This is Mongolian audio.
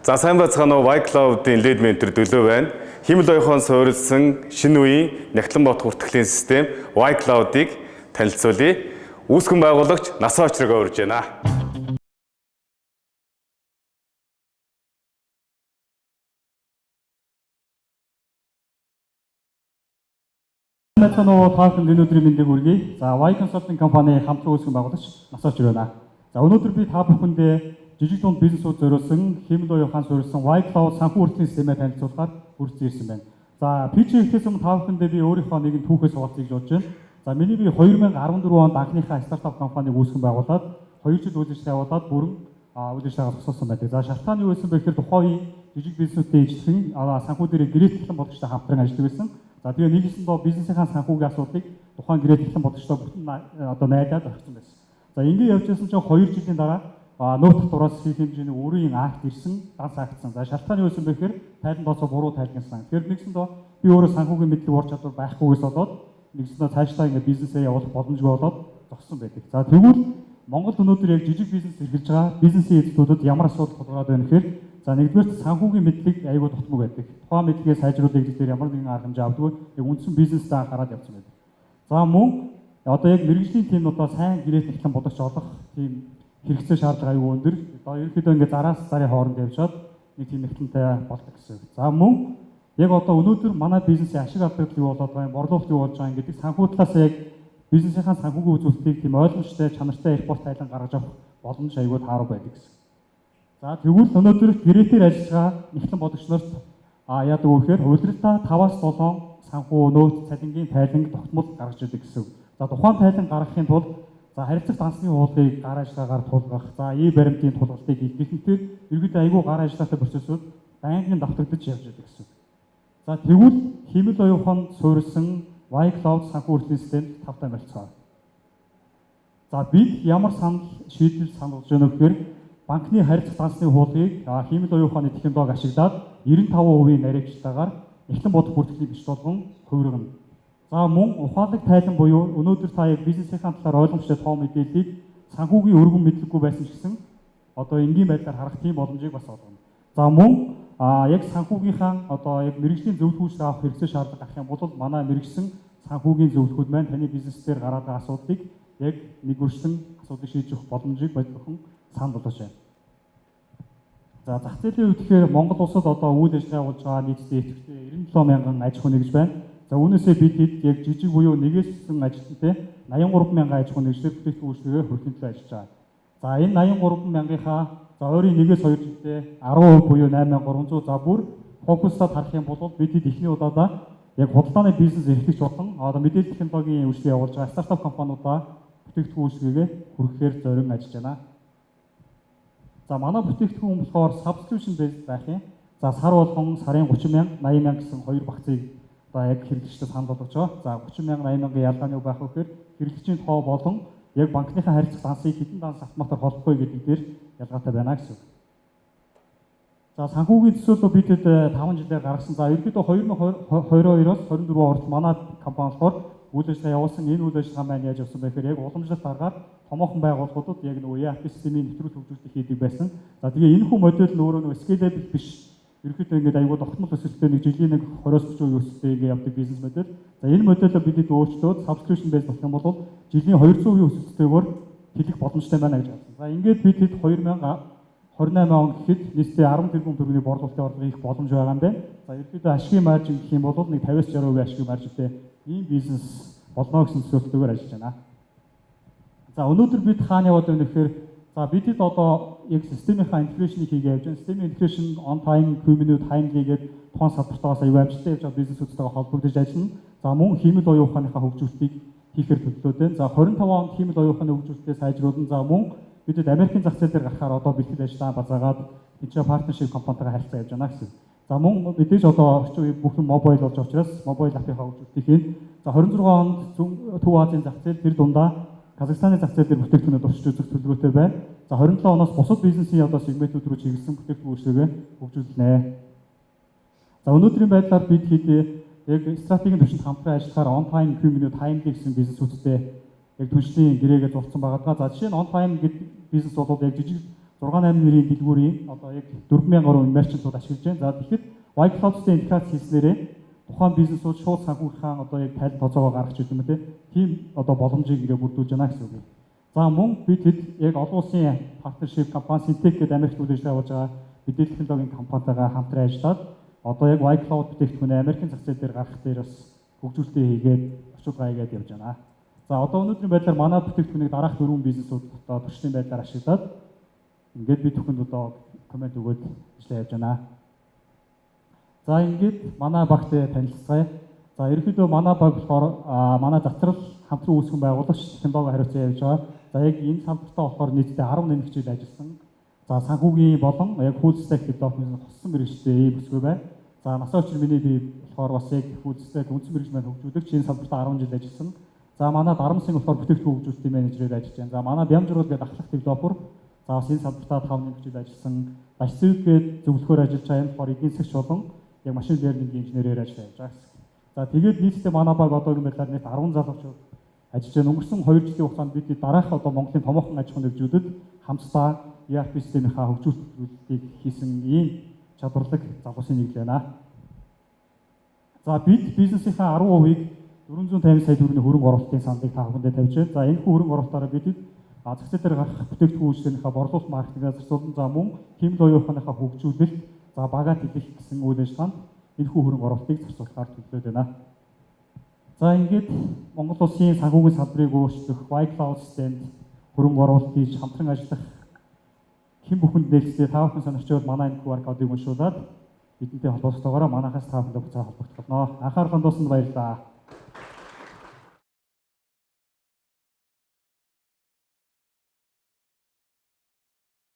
За сайн бацгаана уу Y-Cloud-ийн lead mentor Дөлөө байна. Химэл оюухан суурилсан шинэ үеийн нягтлан бот хүртгэлийн систем Y-Cloud-ыг танилцуулъя. Үүсгэн байгуулагч Насаа очрог урьж байна. Мэдсэн уу таахан өнөөдрийн мэндийг хүргэе. За Y Consulting компани хамтран үүсгэн байгуулагч Насаа очрог байна. За өнөөдөр би та бүхэндээ жижиг дунд бизнесүүд зориулсан химэл оюухан суурилсан Y-Cloud санхүү хүртгэлийн системээр танилцуулахаар хүрч ирсэн байна. За фичер ихээс өмнө та бүхэндээ би өөрийнхөө нэгэн түүхээс хуваалцъя гэж бодож байна. За миний би 2014 онд анхныхаа стартап компанийг үүсгэн байгуулад 2 жил үйл ажиллагаа явуулаад бүрэн үйл ажиллагаа тусалсан байдаг. За шалтгаан юу байсан бэ гэхээр тухайн үеийн жижиг бизнесүүдийн эзлэн санхүү дээр гэрээ тэхлэн бодогчтой хамтран ажилладаг байсан. За тэгээ нийгэмсэндээ бизнесийн санхүүгийн асуудлыг тухайн гэрээ тэхлэн бодогчтой бүтэн найдаад орхисон байсан. За ингээд явж байсан чинь 2 жилийн дараа нууц татвараас хийх хэмжээний өөрийн акт ирсэн, ганц актсан. За шалтгаан юу байсан бэ гэхээр тайлан дооцоо буруу тайлгнасан. Тэгэхээр нэгсэндээ би өөрөө санхүүгийн мэдлэг ур чадвар байхгүйгээс болоод нэгсэндээ цаашдаа ингээд бизнесээ явуулах боломжгүй болоод зогссон байдаг. За тэгвэл Монголд өнөөдөр яг жижиг бизнес эргэлж байгаа бизнесийн эзлэлүүдэд ямар асуудал тулгараад байна гэхээр за нэгдүгээр санхүүгийн мэдлэг аюул тутмаг байдаг. Тухайн мэдлэгээ сайжруулах гэхээр ямар нэгэн арга хэмжээ авдаг яг үндсэн бизнестэй анхаарал явуулсан байдаг. За мөн одоо яг мэрэгжлийн тиймнуудаа сайн гэрээ тэхлэн бодогч олох тийм хэрэгцээ шаардлага аюул өндөр. Одоо ерөнхийдөө ингээд зараас зарын хооронд явжгаад нэг тийм нэгтлэнтэй болдог гэсэн. За мөн яг одоо өнөөдөр манай бизнесийн ашиг авдаг юу болоод байгаа юм, борлуулалт юу болж байгаа юм гэдэг санхүү талаас яг бизнесийнхаа санхүүгийн үзүүлэлтийг тийм ойлгомжтой, чанартай экспорт тайлан гаргаж авах боломж аюул тааруу байдаг гэсэн. За тэгвэл өнөөдөр гэрээтэй ажиллаж байгаа нэгтлэн бодогч нарт яадаг вэ гэхээр удирдалтаа 5-аас 7 санхүү нөөц цалингийн тайланг тогтмол гаргаж ирдэг гэсэн. За тухайн тайлан гаргахын тулд за харилцагч дансны уулыг гар ажиллагаагаар тулгах, за баримтын тулгалтыг хийх ерөнхийдөө айгүй гар ажиллагаатай процессыг байнгын давтагдаж явж байдаг гэсэн. За тэгвэл химэл оюухан суурилсан Y-Cloud санхүү хүртгэлийн системд тавтай мэлцгаа. За бид ямар шийдэл сануулж байна вэ гэхээр банкны харилцагч дансны хуулийг химэл оюуханы технологи ашиглаад 95% наривчлаагаар эхлэн бодох хүртгэлийн биш болгон хувиргана. За мөн ухаалаг тайлан буюу өнөөдөр та яг бизнесийн талаар ойлгомжтой тоо мэдээллийг санхүүгийн өргөн мэдлэггүй байсан ч гэсэн одоо энгийн байдлаар харах тийм боломжийг бас олгоно. За мөн яг санхүүгийнхаа одоо яг мэрэгжлийн зөвлөгөөч авах хэрэгцээ шаардлага гарах юм бол манай мэрэгсэн санхүүгийн зөвлөхүүд маань таны бизнес дээр гараад байгаа асуудлыг яг нэгүрсэн асуудлыг шийдэж өгөх боломжийг бодохын санал болгож байна. За зах зээлийн хувьд тэгэхээр Монгол улсад одоо үйл ажиллагаа явуулж байгаа нийтдээ идэвхтэй 97 мянган аж ахуй нэгж байна. За үүнээсээ бид хэд яг жижиг буюу нэгээс ажилтнтай 83 мянган аж ахуй нэгжлэр бүтээгдэхүүн үйлчилгээ хүргэхийн төлөө ажиллаж байгаа. За энэ 83 мянгийнхаа за өөрийн 1-2 жилдээ 10% буюу 8300 за бүр фокустад харах юм бол бид хэд эхний удаадаа яг худалдааны бизнес эрхлэгч болон одоо мэдээлэл технологийн үйлчлэг явуулж байгаа стартап компаниудаа бүтээгдэхүүн үйлчилгээгээ хүргэхээр зорин ажиллаж байна. За манай бүтээгдэхүүн болохоор subscription based байх юм. За сар болгон сарын 30 мянга, 80 мянга гэсэн хоёр багцыг одоо яг хэрэглэгчдэд санал болгож байгаа. За 30 мянга, 80 мянган ялгааны юу байх вэ гэхээр хэрэглэгчийн тоо болон яг банкныхаа харилцах дансыг хэдэн данс автоматар холбохгүй гэдэг дээр ялгаатай байна гэсэн. За санхүүгийн төсөөлөл бидэд 5 жилээр гаргасан. За ерөнхийдөө 2022-оос 24 хүртэл манай компани болохоор үйл ажиллагаа явуулсан. Энэ үйл ажиллагаа маань яаж явсан бэ гэхээр яг уламжлалт аргаар томоохон байгууллагуудад яг нөгөө ERP системийн нэвтрүүлэг хөгжүүлэлт хийдэг байсан. За тэгээ энэ хүү модель нь өөрөө нөгөө scalable биш. Ерөнхийдөө ингээд аюул тогтмол өсөлттэй нэг жилийн нэг 20-30% өсөлттэй ингээд явдаг бизнес модель. За энэ моделийг бидэд өөрчлөөд subscription based болох юм бол жилийн 200% өсөлттэйгээр хэлэх боломжтой байна гэж бодсон. За ингээд бидэд 2028 он гэхэд нийтдээ 10 тэрбум төгрөгийн борлуулалтын орлого хийх боломж байгаа юм байна. За ерөнхийдөө ашигын маржин гэх юм бол нэг 50-60% ашигын маржинтай ийм бизнес болно гэсэн төсөөлтөөр ажиллаж байна. За өнөөдөр бид хаана яваад байна гэхээр за бидэд одоо яг системийнхаа интеграшнийг хийгээ явж байна. Системийн интеграшн on time, Q-minute, timely гэдэг тухайн салбартаас аюул амжилттай явж байгаа бизнесүүдтэйгээ холбогдож ажиллана. За мөн химэл оюуханыхаа хөгжүүлэлтийг хийхээр төлөвлөд байна. За 25 онд химэл оюуханы хөгжүүлэлтээ сайжруулан за мөн бидэд Америкийн зах зээл дээр гарахаар одоо бэлтгэл ажиллагаа базаагаад энэ партнершип компанитайгаа харилцаа явж байна гэсэн. За мөн мэдээж одоо орчин үеийн бүх юм мобайл болж байгаа учраас мобайл аппийнхаа хөгжүүлэлтийг хийн. За 26 онд Төв Азийн зах зээл тэр дундаа Казахстаны зах зээл дээр бүтээгдэхүүнүүд урьдчилж үзэх төлөвлөгөөтэй байна. За 27 оноос бусад бизнесийн одоо сегментүүд рүү чиглэсэн бүтээгдэхүүн үйлчилгээ хөгжүүлнэ. За өнөөдрийн байдлаар бид хэд яг стратегийн төвшөнд хамтран ажиллахаар on time, Q-minute, timely гэсэн бизнесүүдтэй яг түншлийн гэрээгээ зурцсан байгаа. За жишээ нь on time гэдэг бизнес бол яг жижиг 6-8 нэрийн дэлгүүрийн одоо яг 4000 гаруй мерчантууд ашиглаж байна. За тэгэхэд Y-Cloud-тэй интеграц хийснээрээ тухайн бизнесүүд шууд санхүүгийн одоо яг тайлбар тооцоогоо гаргаж ирдэг юм те. Тийм одоо боломжийг ингээ бүрдүүлж байна гэсэн үг юм. За мөн бид хэд яг олон улсын партнершип компани Syntec гэдэг Америкт үйл ажиллагаа явуулж байгаа мэдээлэл технологийн компанитайгаа хамтран ажиллаад одоо яг Y-Cloud бүтээгдэхүүнээ Америкийн зах зээл дээр гаргах дээр бас хөгжүүлэлтээ хийгээд орчуулгаа хийгээд явж байна. За одоо өнөөдрийн байдлаар манай бүтээгдэхүүнийг дараах 4 бизнесүүд одоо туршлагын байдлаар ашиглаад ингээд бид бүхэнд одоо комент өгөөд ажиллаа явж байна. За ингээд манай багтай танилцгаая. За ерөнхийдөө манай баг болохоор манай затрал хамтран үүсгэн байгуулагч технологи хариуцсан явж байгаа. За яг энэ салбартаа болохоор нийтдээ 10 нэмэгчид ажилласан. За санхүүгийн болон яг full stack development хоссон мэргэжтэй ийм бүсгүй байна. За насаа учир миний би болохоор бас яг full stack үндсэн мэргэж маань хөгжүүлэгч энэ салбартаа 10 жил ажилласан. За манай Дарамсын болохоор бүтээгдэхүүн хөгжүүлэлтийн менежерээр ажиллаж байна. За манай Бямжруул гэдэг ахлах девелопер. За бас энэ салбартаа 5 нэмэгчид ажилласан. Дашцэг гээд зөвлөхөр ажиллаж байгаа юм болохоор эдийн засгч болон яг машин лернингийн инженерээр ажиллаж байгаа. За тэгээд нийтдээ манай баг одоогийн байдлаар нийт 10 залуучууд ажиллаж байна. Өнгөрсөн 2 жилийн хугацаанд бид дараах одоо Монголын томоохон аж ахуйн нэгжүүдэд хамтдаа ERP системийнхаа хөгжүүлэлтийг хийсэн ийм чадварлаг залуусын нэг л байна. За бид бизнесийнхаа 10%-ийг 450 сая төгрөгийн хөрөнгө оруулалтын сандыг та бүхэндээ тавьж байна. За энэ хөрөнгө оруулалтаараа бид зах зээл дээр гарах бүтээгдэхүүн үйлчлэлийнхаа борлуулалт маркетингээс зарцуулсан. За мөн хэмнэл оюухныхаа хөгжүүлэлт, за багаат идэх гэсэн үйл ажиллагаанд энэ хөрөнгө оруулалтыг зарцуулахаар төлөвлөж байна. За ингээд Монгол улсын санхүүгийн салбарыг өөрчлөх Y-Cloud системд хөрөнгө оруулалт хийж хамтран ажиллах хэн бүхэнд нээлттэй та бүхэн сонирхчвал манай энэ QR кодыг уншуулад бидэнтэй холбогдохоогоор манайхаас та бүхэндээ буцаан холбогдох болно. Анхаарал хандуулсанд баярлалаа.